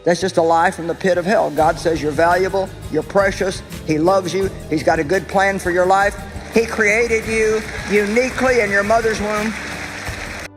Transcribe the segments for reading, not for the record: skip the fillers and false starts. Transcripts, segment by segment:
That's just a lie from the pit of hell. God says you're valuable, you're precious, He loves you, He's got a good plan for your life. He created you uniquely in your mother's womb.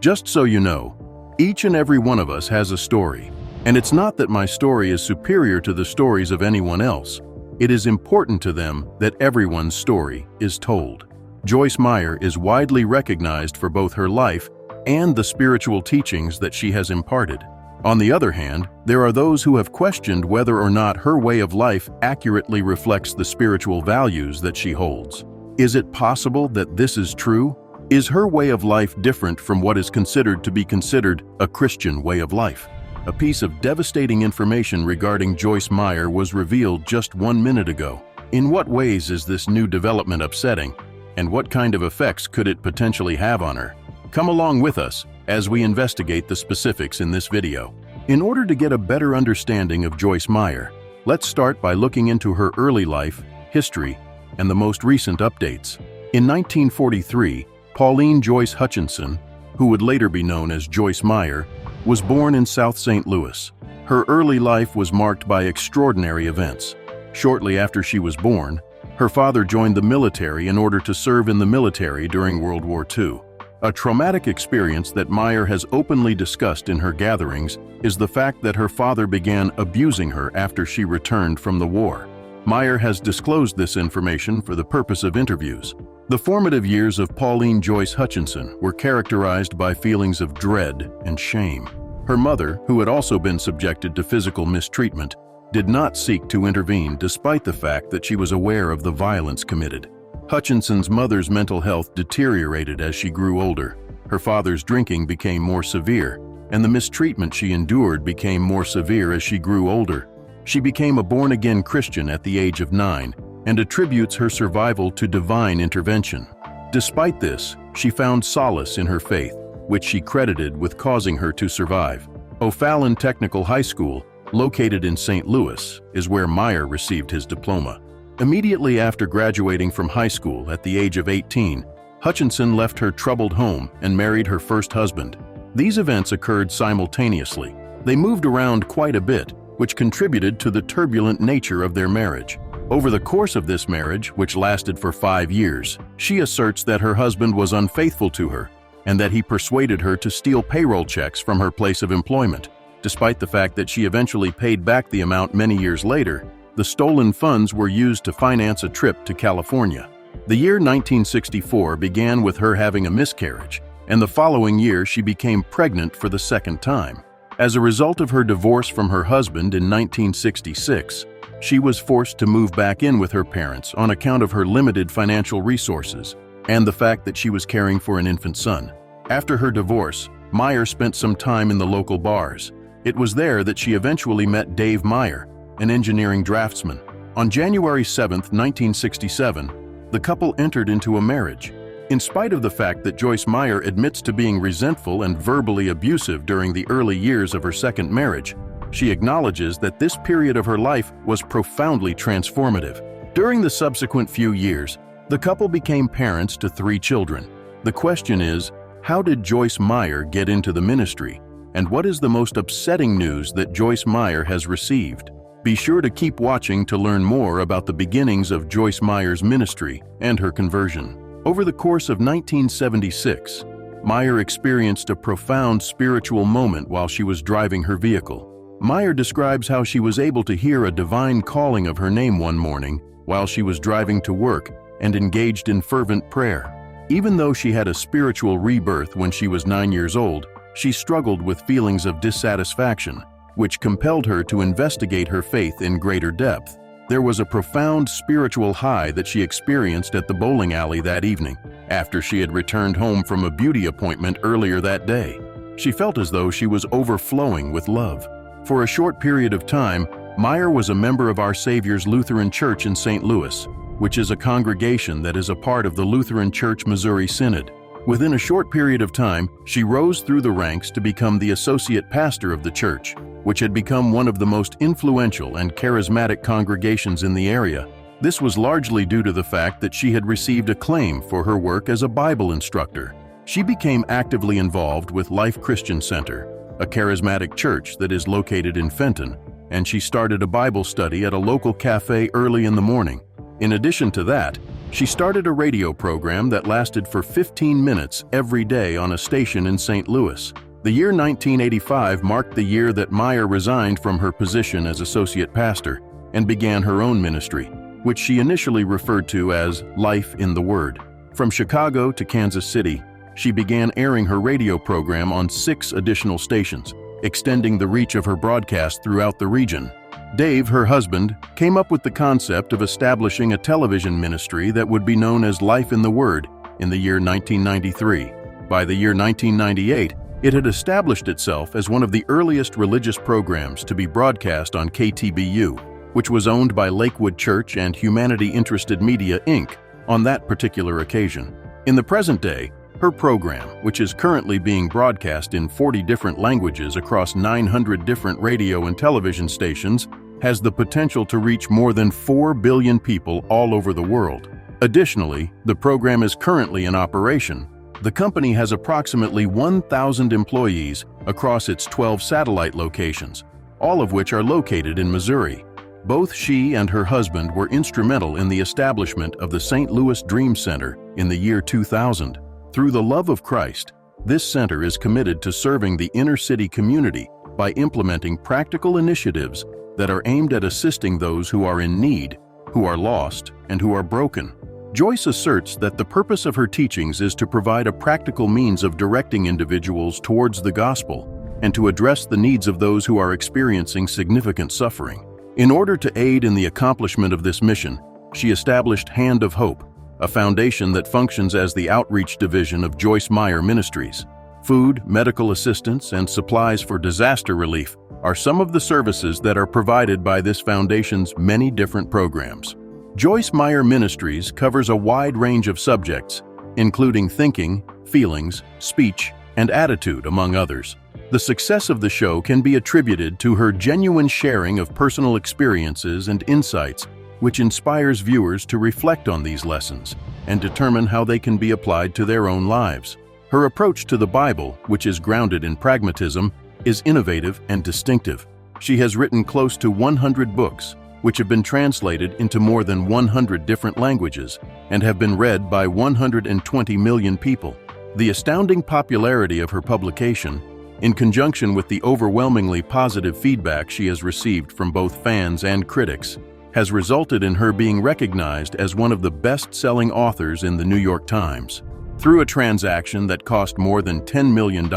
Just so you know, each and every one of us has a story. And it's not that my story is superior to the stories of anyone else. It is important to them that everyone's story is told. Joyce Meyer is widely recognized for both her life and the spiritual teachings that she has imparted. On the other hand, there are those who have questioned whether or not her way of life accurately reflects the spiritual values that she holds. Is it possible that this is true? Is her way of life different from what is considered to be considered a Christian way of life? A piece of devastating information regarding Joyce Meyer was revealed just 1 minute ago. In what ways is this new development upsetting, and what kind of effects could it potentially have on her? Come along with us as we investigate the specifics in this video. In order to get a better understanding of Joyce Meyer, let's start by looking into her early life, history, and the most recent updates. In 1943, Pauline Joyce Hutchinson, who would later be known as Joyce Meyer, was born in South St. Louis. Her early life was marked by extraordinary events. Shortly after she was born, her father joined the military in order to serve in the military during World War II. A traumatic experience that Meyer has openly discussed in her gatherings is the fact that her father began abusing her after she returned from the war. Meyer has disclosed this information for the purpose of interviews. The formative years of Pauline Joyce Hutchinson were characterized by feelings of dread and shame. Her mother, who had also been subjected to physical mistreatment, did not seek to intervene despite the fact that she was aware of the violence committed. Hutchinson's mother's mental health deteriorated as she grew older. Her father's drinking became more severe, and the mistreatment she endured became more severe as she grew older. She became a born-again Christian at the age of 9 and attributes her survival to divine intervention. Despite this, she found solace in her faith, which she credited with causing her to survive. O'Fallon Technical High School, located in St. Louis, is where Meyer received his diploma. Immediately after graduating from high school at the age of 18, Hutchinson left her troubled home and married her first husband. These events occurred simultaneously. They moved around quite a bit, which contributed to the turbulent nature of their marriage. Over the course of this marriage, which lasted for 5 years, she asserts that her husband was unfaithful to her and that he persuaded her to steal payroll checks from her place of employment. Despite the fact that she eventually paid back the amount many years later, the stolen funds were used to finance a trip to California. The year 1964 began with her having a miscarriage, and the following year she became pregnant for the second time. As a result of her divorce from her husband in 1966, she was forced to move back in with her parents on account of her limited financial resources and the fact that she was caring for an infant son. After her divorce, Meyer spent some time in the local bars. It was there that she eventually met Dave Meyer, an engineering draftsman. On January 7, 1967, the couple entered into a marriage. In spite of the fact that Joyce Meyer admits to being resentful and verbally abusive during the early years of her second marriage, she acknowledges that this period of her life was profoundly transformative. During the subsequent few years, the couple became parents to 3 children. The question is, how did Joyce Meyer get into the ministry? And what is the most upsetting news that Joyce Meyer has received? Be sure to keep watching to learn more about the beginnings of Joyce Meyer's ministry and her conversion. Over the course of 1976, Meyer experienced a profound spiritual moment while she was driving her vehicle. Meyer describes how she was able to hear a divine calling of her name one morning while she was driving to work and engaged in fervent prayer. Even though she had a spiritual rebirth when she was 9 years old, she struggled with feelings of dissatisfaction, which compelled her to investigate her faith in greater depth. There was a profound spiritual high that she experienced at the bowling alley that evening, after she had returned home from a beauty appointment earlier that day. She felt as though she was overflowing with love. For a short period of time, Meyer was a member of Our Savior's Lutheran Church in St. Louis, which is a congregation that is a part of the Lutheran Church Missouri Synod. Within a short period of time, she rose through the ranks to become the associate pastor of the church, which had become one of the most influential and charismatic congregations in the area. This was largely due to the fact that she had received acclaim for her work as a Bible instructor. She became actively involved with Life Christian Center, a charismatic church that is located in Fenton, and she started a Bible study at a local cafe early in the morning. In addition to that, she started a radio program that lasted for 15 minutes every day on a station in St. Louis. The year 1985 marked the year that Meyer resigned from her position as associate pastor and began her own ministry, which she initially referred to as Life in the Word. From Chicago to Kansas City, she began airing her radio program on 6 additional stations, extending the reach of her broadcast throughout the region. Dave, her husband, came up with the concept of establishing a television ministry that would be known as Life in the Word in the year 1993. By the year 1998, it had established itself as one of the earliest religious programs to be broadcast on KTBU, which was owned by Lakewood Church and Humanity Interested Media, Inc., on that particular occasion. In the present day, her program, which is currently being broadcast in 40 different languages across 900 different radio and television stations, has the potential to reach more than 4 billion people all over the world. Additionally, the program is currently in operation. The company has approximately 1,000 employees across its 12 satellite locations, all of which are located in Missouri. Both she and her husband were instrumental in the establishment of the St. Louis Dream Center in the year 2000. Through the love of Christ, this center is committed to serving the inner-city community by implementing practical initiatives that are aimed at assisting those who are in need, who are lost, and who are broken. Joyce asserts that the purpose of her teachings is to provide a practical means of directing individuals towards the gospel and to address the needs of those who are experiencing significant suffering. In order to aid in the accomplishment of this mission, she established Hand of Hope, a foundation that functions as the outreach division of Joyce Meyer Ministries. Food, medical assistance, and supplies for disaster relief are some of the services that are provided by this foundation's many different programs. Joyce Meyer Ministries covers a wide range of subjects, including thinking, feelings, speech, and attitude, among others. The success of the show can be attributed to her genuine sharing of personal experiences and insights, which inspires viewers to reflect on these lessons and determine how they can be applied to their own lives. Her approach to the Bible, which is grounded in pragmatism, is innovative and distinctive. She has written close to 100 books, which have been translated into more than 100 different languages and have been read by 120 million people. The astounding popularity of her publication, in conjunction with the overwhelmingly positive feedback she has received from both fans and critics, has resulted in her being recognized as one of the best-selling authors in the New York Times. Through a transaction that cost more than $10 million,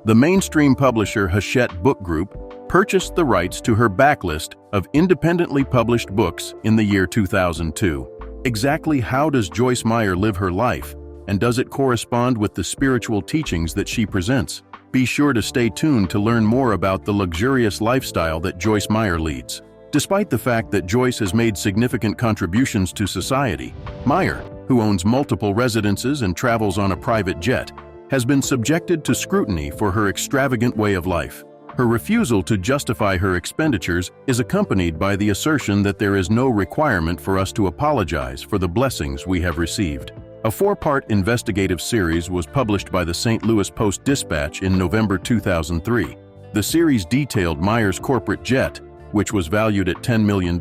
the mainstream publisher Hachette Book Group purchased the rights to her backlist of independently published books in the year 2002. Exactly how does Joyce Meyer live her life, and does it correspond with the spiritual teachings that she presents? Be sure to stay tuned to learn more about the luxurious lifestyle that Joyce Meyer leads. Despite the fact that Joyce has made significant contributions to society, Meyer, who owns multiple residences and travels on a private jet, has been subjected to scrutiny for her extravagant way of life. Her refusal to justify her expenditures is accompanied by the assertion that there is no requirement for us to apologize for the blessings we have received. A 4-part investigative series was published by the St. Louis Post-Dispatch in November 2003. The series detailed Meyer's corporate jet, which was valued at $10 million,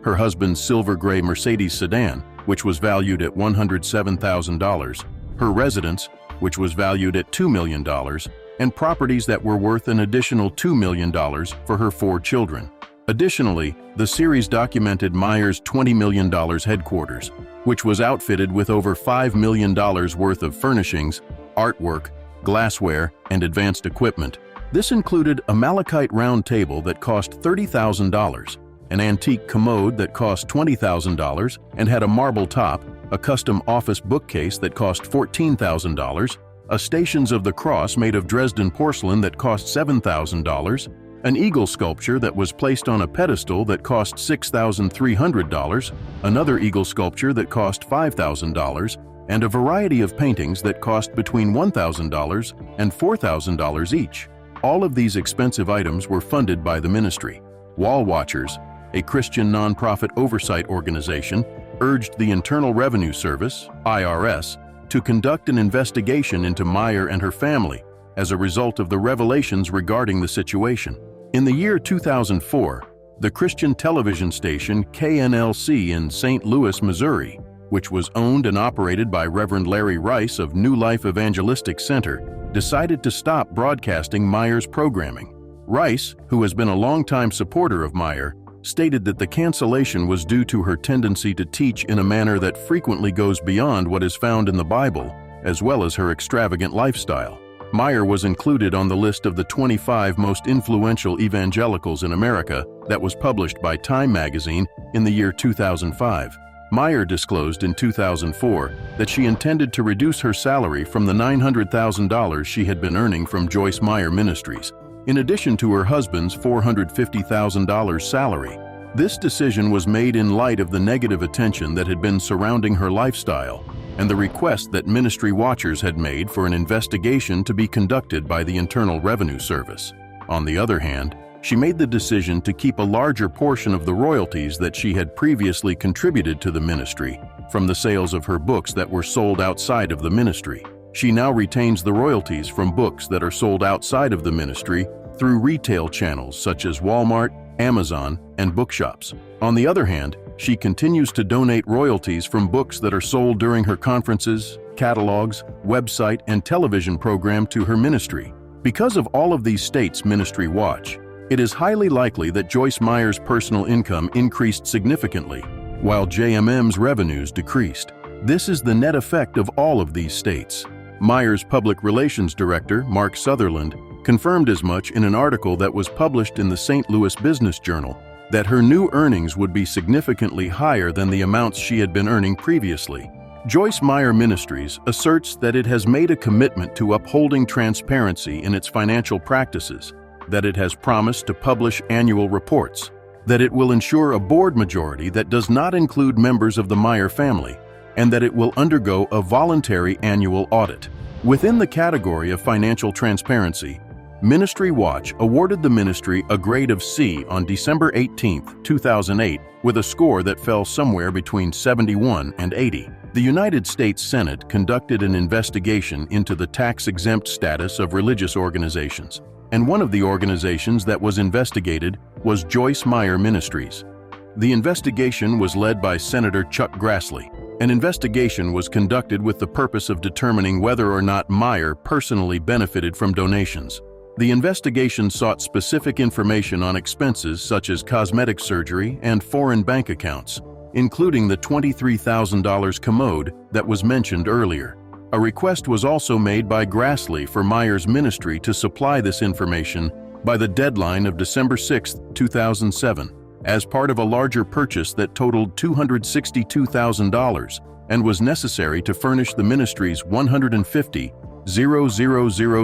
her husband's silver gray Mercedes sedan, which was valued at $107,000, her residence, which was valued at $2 million, and properties that were worth an additional $2 million for her 4 children. Additionally, the series documented Meyer's $20 million headquarters, which was outfitted with over $5 million worth of furnishings, artwork, glassware, and advanced equipment. This included a malachite round table that cost $30,000, an antique commode that cost $20,000 and had a marble top, a custom office bookcase that cost $14,000, a Stations of the Cross made of Dresden porcelain that cost $7,000, an eagle sculpture that was placed on a pedestal that cost $6,300, another eagle sculpture that cost $5,000, and a variety of paintings that cost between $1,000 and $4,000 each. All of these expensive items were funded by the ministry. Wall Watchers, a Christian nonprofit oversight organization, urged the Internal Revenue Service, IRS, to conduct an investigation into Meyer and her family as a result of the revelations regarding the situation. In the year 2004, the Christian television station KNLC in St. Louis, Missouri, which was owned and operated by Reverend Larry Rice of New Life Evangelistic Center, decided to stop broadcasting Meyer's programming. Rice, who has been a longtime supporter of Meyer, stated that the cancellation was due to her tendency to teach in a manner that frequently goes beyond what is found in the Bible, as well as her extravagant lifestyle. Meyer was included on the list of the 25 most influential evangelicals in America that was published by Time magazine in the year 2005. Meyer disclosed in 2004 that she intended to reduce her salary from the $900,000 she had been earning from Joyce Meyer Ministries, in addition to her husband's $450,000 salary. This decision was made in light of the negative attention that had been surrounding her lifestyle and the request that ministry watchers had made for an investigation to be conducted by the Internal Revenue Service. On the other hand, she made the decision to keep a larger portion of the royalties that she had previously contributed to the ministry from the sales of her books that were sold outside of the ministry. She now retains the royalties from books that are sold outside of the ministry through retail channels such as Walmart, Amazon, and bookshops. On the other hand, she continues to donate royalties from books that are sold during her conferences, catalogs, website, and television program to her ministry. Because of all of these states ministry watch, it is highly likely that Joyce Meyer's personal income increased significantly, while JMM's revenues decreased. This is the net effect of all of these states. Meyer's public relations director, Mark Sutherland, confirmed as much in an article that was published in the St. Louis Business Journal that her new earnings would be significantly higher than the amounts she had been earning previously. Joyce Meyer Ministries asserts that it has made a commitment to upholding transparency in its financial practices, that it has promised to publish annual reports, that it will ensure a board majority that does not include members of the Meyer family, and that it will undergo a voluntary annual audit. Within the category of financial transparency, Ministry Watch awarded the ministry a grade of C on December 18, 2008, with a score that fell somewhere between 71 and 80. The United States Senate conducted an investigation into the tax-exempt status of religious organizations, and one of the organizations that was investigated was Joyce Meyer Ministries. The investigation was led by Senator Chuck Grassley. An investigation was conducted with the purpose of determining whether or not Meyer personally benefited from donations. The investigation sought specific information on expenses such as cosmetic surgery and foreign bank accounts, including the $23,000 commode that was mentioned earlier. A request was also made by Grassley for Meyer's ministry to supply this information by the deadline of December 6, 2007, as part of a larger purchase that totaled $262,000 and was necessary to furnish the ministry's 150,000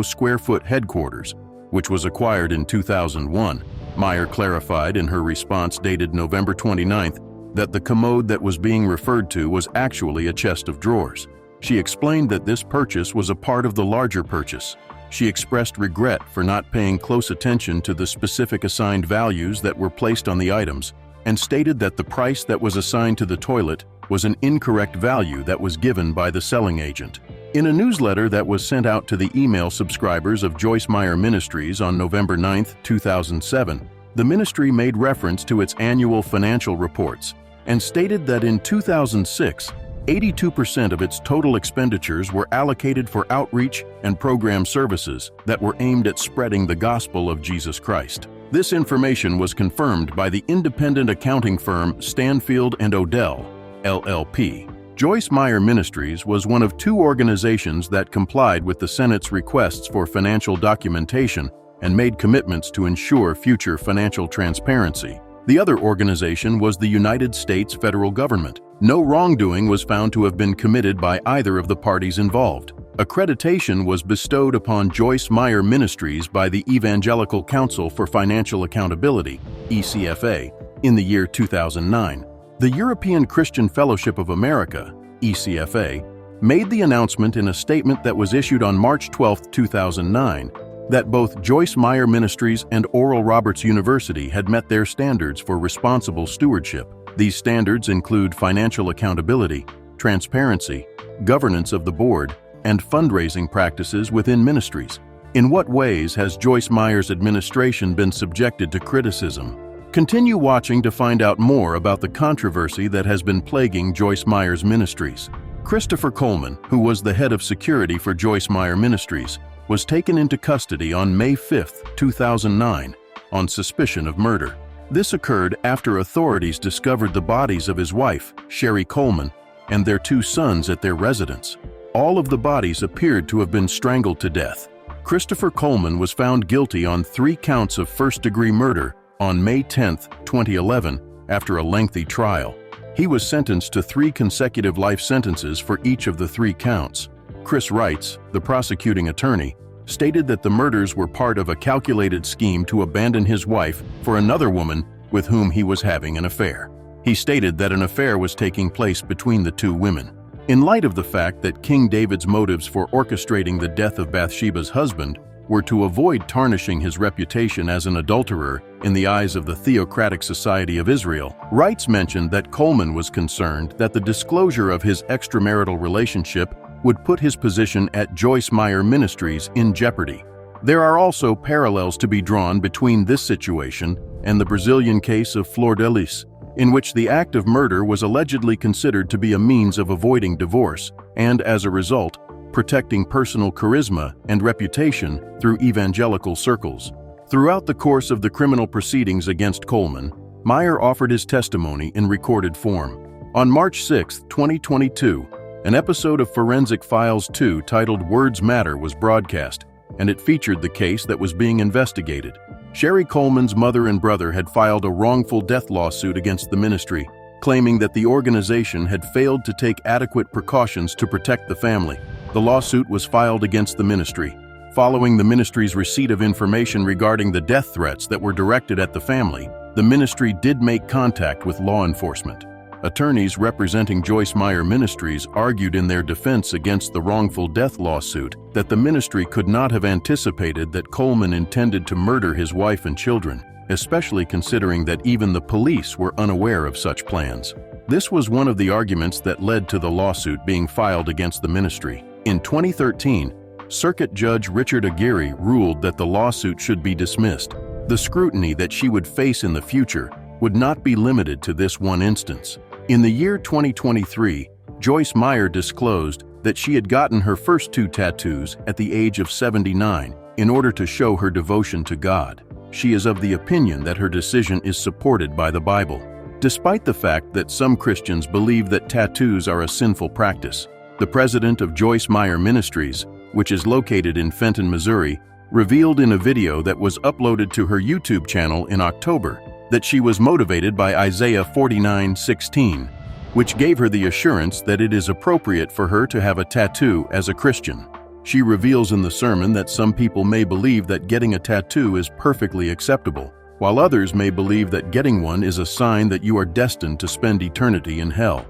square foot headquarters, which was acquired in 2001. Meyer clarified in her response dated November 29th that the commode that was being referred to was actually a chest of drawers. She explained that this purchase was a part of the larger purchase. She expressed regret for not paying close attention to the specific assigned values that were placed on the items and stated that the price that was assigned to the toilet was an incorrect value that was given by the selling agent. In a newsletter that was sent out to the email subscribers of Joyce Meyer Ministries on November 9, 2007, the ministry made reference to its annual financial reports and stated that in 2006, 82% of its total expenditures were allocated for outreach and program services that were aimed at spreading the gospel of Jesus Christ. This information was confirmed by the independent accounting firm Stanfield & Odell, LLP. Joyce Meyer Ministries was one of two organizations that complied with the Senate's requests for financial documentation and made commitments to ensure future financial transparency. The other organization was the United States federal government. No wrongdoing was found to have been committed by either of the parties involved. Accreditation was bestowed upon Joyce Meyer Ministries by the Evangelical Council for Financial Accountability, ECFA, in the year 2009. The European Christian Fellowship of America, ECFA, made the announcement in a statement that was issued on March 12, 2009, that both Joyce Meyer Ministries and Oral Roberts University had met their standards for responsible stewardship. These standards include financial accountability, transparency, governance of the board, and fundraising practices within ministries. In what ways has Joyce Meyer's administration been subjected to criticism? Continue watching to find out more about the controversy that has been plaguing Joyce Meyer's ministries. Christopher Coleman, who was the head of security for Joyce Meyer Ministries, was taken into custody on May 5, 2009, on suspicion of murder. This occurred after authorities discovered the bodies of his wife, Sherry Coleman, and their 2 sons at their residence. All of the bodies appeared to have been strangled to death. Christopher Coleman was found guilty on 3 counts of first-degree murder on May 10, 2011, after a lengthy trial. He was sentenced to 3 consecutive life sentences for each of the 3 counts. Chris Wrights, the prosecuting attorney, stated that the murders were part of a calculated scheme to abandon his wife for another woman with whom he was having an affair. He stated that an affair was taking place between the 2 women. In light of the fact that King David's motives for orchestrating the death of Bathsheba's husband were to avoid tarnishing his reputation as an adulterer in the eyes of the Theocratic Society of Israel, Wrights mentioned that Coleman was concerned that the disclosure of his extramarital relationship would put his position at Joyce Meyer Ministries in jeopardy. There are also parallels to be drawn between this situation and the Brazilian case of Flor de Lis, in which the act of murder was allegedly considered to be a means of avoiding divorce and, as a result, protecting personal charisma and reputation through evangelical circles. Throughout the course of the criminal proceedings against Coleman, Meyer offered his testimony in recorded form. On March 6, 2022, an episode of Forensic Files 2 titled Words Matter was broadcast, and it featured the case that was being investigated. Sherry Coleman's mother and brother had filed a wrongful death lawsuit against the ministry, claiming that the organization had failed to take adequate precautions to protect the family. The lawsuit was filed against the ministry. Following the ministry's receipt of information regarding the death threats that were directed at the family, the ministry did make contact with law enforcement. Attorneys representing Joyce Meyer Ministries argued in their defense against the wrongful death lawsuit that the ministry could not have anticipated that Coleman intended to murder his wife and children, especially considering that even the police were unaware of such plans. This was one of the arguments that led to the lawsuit being filed against the ministry. In 2013, Circuit Judge Richard Aguirre ruled that the lawsuit should be dismissed. The scrutiny that she would face in the future would not be limited to this one instance. In the year 2023, Joyce Meyer disclosed that she had gotten her first 2 tattoos at the age of 79 in order to show her devotion to God. She is of the opinion that her decision is supported by the Bible. Despite the fact that some Christians believe that tattoos are a sinful practice, the president of Joyce Meyer Ministries, which is located in Fenton, Missouri, revealed in a video that was uploaded to her YouTube channel in October that she was motivated by Isaiah 49:16, which gave her the assurance that it is appropriate for her to have a tattoo as a Christian. She reveals in the sermon that some people may believe that getting a tattoo is perfectly acceptable, while others may believe that getting one is a sign that you are destined to spend eternity in hell.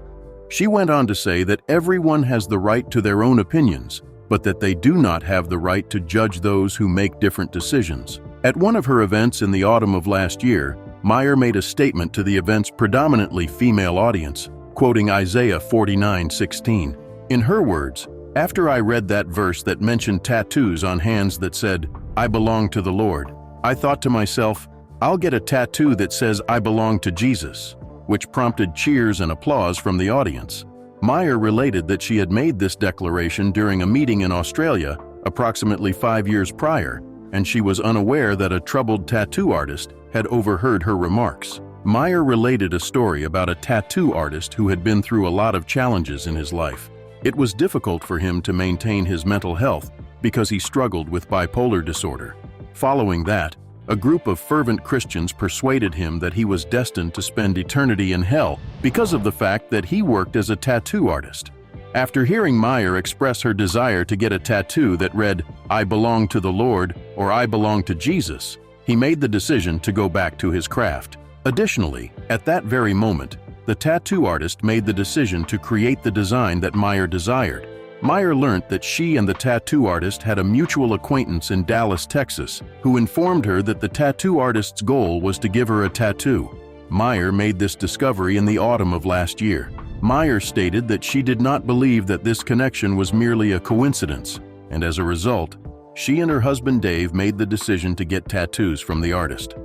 She went on to say that everyone has the right to their own opinions, but that they do not have the right to judge those who make different decisions. At one of her events in the autumn of last year, Meyer made a statement to the event's predominantly female audience, quoting Isaiah 49:16. In her words, "After I read that verse that mentioned tattoos on hands that said, 'I belong to the Lord,' I thought to myself, I'll get a tattoo that says I belong to Jesus," which prompted cheers and applause from the audience. Meyer related that she had made this declaration during a meeting in Australia approximately 5 years prior, and she was unaware that a troubled tattoo artist had overheard her remarks. Meyer related a story about a tattoo artist who had been through a lot of challenges in his life. It was difficult for him to maintain his mental health because he struggled with bipolar disorder. Following that, a group of fervent Christians persuaded him that he was destined to spend eternity in hell because of the fact that he worked as a tattoo artist. After hearing Meyer express her desire to get a tattoo that read, "I belong to the Lord" or "I belong to Jesus," he made the decision to go back to his craft. Additionally, at that very moment, the tattoo artist made the decision to create the design that Meyer desired. Meyer learned that she and the tattoo artist had a mutual acquaintance in Dallas, Texas, who informed her that the tattoo artist's goal was to give her a tattoo. Meyer made this discovery in the autumn of last year. Meyer stated that she did not believe that this connection was merely a coincidence, and as a result, she and her husband Dave made the decision to get tattoos from the artist.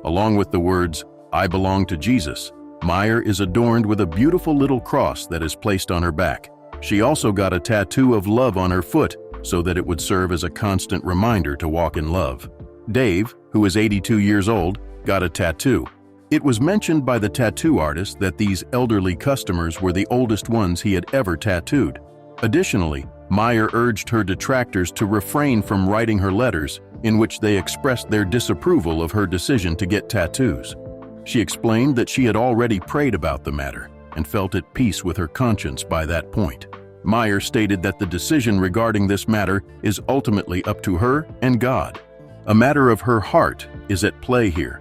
Along with the words, "I belong to Jesus," Meyer is adorned with a beautiful little cross that is placed on her back. She also got a tattoo of love on her foot so that it would serve as a constant reminder to walk in love. Dave, who is 82 years old, got a tattoo. It was mentioned by the tattoo artist that these elderly customers were the oldest ones he had ever tattooed. Additionally, Meyer urged her detractors to refrain from writing her letters in which they expressed their disapproval of her decision to get tattoos. She explained that she had already prayed about the matter and felt at peace with her conscience by that point. Meyer stated that the decision regarding this matter is ultimately up to her and God. A matter of her heart is at play here.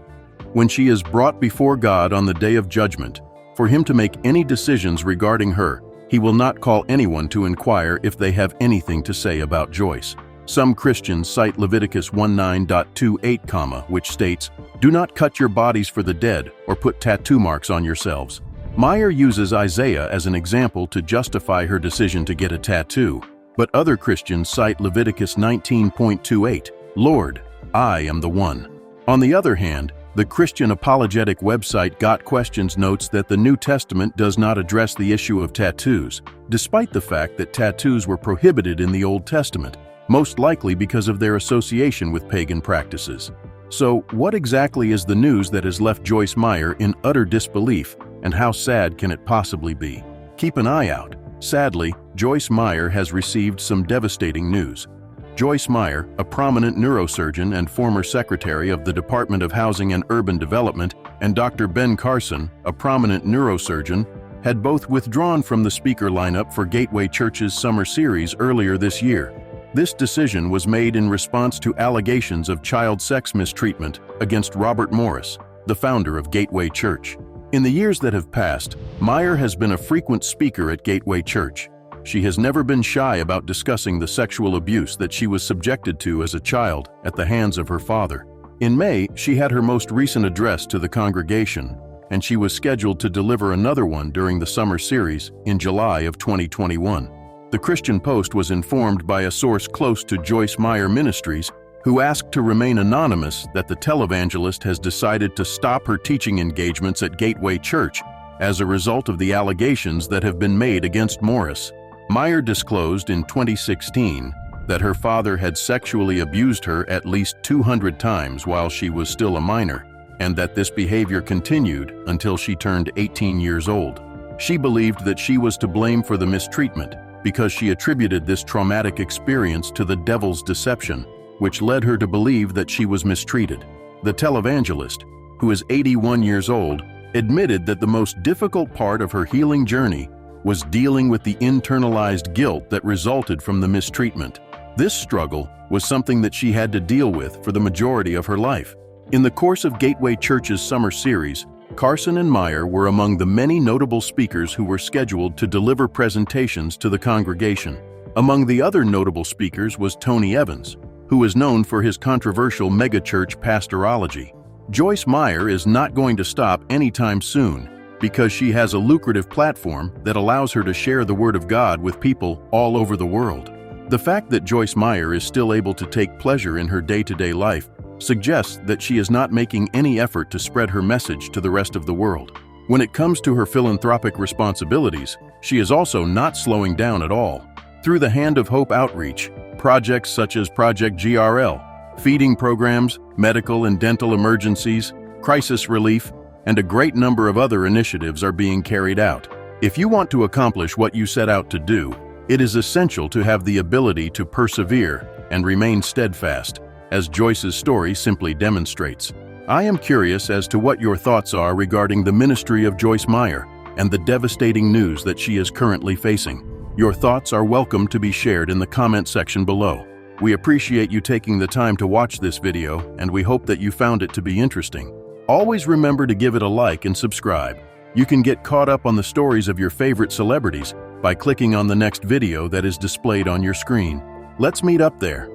When she is brought before God on the day of judgment, for him to make any decisions regarding her, he will not call anyone to inquire if they have anything to say about Joyce. Some Christians cite Leviticus 19:28, which states, "Do not cut your bodies for the dead or put tattoo marks on yourselves." Meyer uses Isaiah as an example to justify her decision to get a tattoo, but other Christians cite Leviticus 19:28, "Lord, I am the one." On the other hand, the Christian apologetic website Got Questions notes that the New Testament does not address the issue of tattoos, despite the fact that tattoos were prohibited in the Old Testament, most likely because of their association with pagan practices. So, what exactly is the news that has left Joyce Meyer in utter disbelief, and how sad can it possibly be? Keep an eye out. Sadly, Joyce Meyer has received some devastating news. Joyce Meyer, a prominent neurosurgeon and former secretary of the Department of Housing and Urban Development, and Dr. Ben Carson, a prominent neurosurgeon, had both withdrawn from the speaker lineup for Gateway Church's summer series earlier this year. This decision was made in response to allegations of child sex mistreatment against Robert Morris, the founder of Gateway Church. In the years that have passed, Meyer has been a frequent speaker at Gateway Church. She has never been shy about discussing the sexual abuse that she was subjected to as a child at the hands of her father. In May, she had her most recent address to the congregation, and she was scheduled to deliver another one during the summer series in July of 2021. The Christian Post was informed by a source close to Joyce Meyer Ministries, who asked to remain anonymous, that the televangelist has decided to stop her teaching engagements at Gateway Church as a result of the allegations that have been made against Morris. Meyer disclosed in 2016 that her father had sexually abused her at least 200 times while she was still a minor, and that this behavior continued until she turned 18 years old. She believed that she was to blame for the mistreatment because she attributed this traumatic experience to the devil's deception, which led her to believe that she was mistreated. The televangelist, who is 81 years old, admitted that the most difficult part of her healing journey was dealing with the internalized guilt that resulted from the mistreatment. This struggle was something that she had to deal with for the majority of her life. In the course of Gateway Church's summer series, Carson and Meyer were among the many notable speakers who were scheduled to deliver presentations to the congregation. Among the other notable speakers was Tony Evans, who is known for his controversial megachurch pastorology. Joyce Meyer is not going to stop anytime soon, because she has a lucrative platform that allows her to share the Word of God with people all over the world. The fact that Joyce Meyer is still able to take pleasure in her day-to-day life suggests that she is not making any effort to spread her message to the rest of the world. When it comes to her philanthropic responsibilities, she is also not slowing down at all. Through the Hand of Hope outreach, projects such as Project GRL, feeding programs, medical and dental emergencies, crisis relief, and a great number of other initiatives are being carried out. If you want to accomplish what you set out to do, it is essential to have the ability to persevere and remain steadfast, as Joyce's story simply demonstrates. I am curious as to what your thoughts are regarding the ministry of Joyce Meyer and the devastating news that she is currently facing. Your thoughts are welcome to be shared in the comment section below. We appreciate you taking the time to watch this video, and we hope that you found it to be interesting. Always remember to give it a like and subscribe. You can get caught up on the stories of your favorite celebrities by clicking on the next video that is displayed on your screen. Let's meet up there.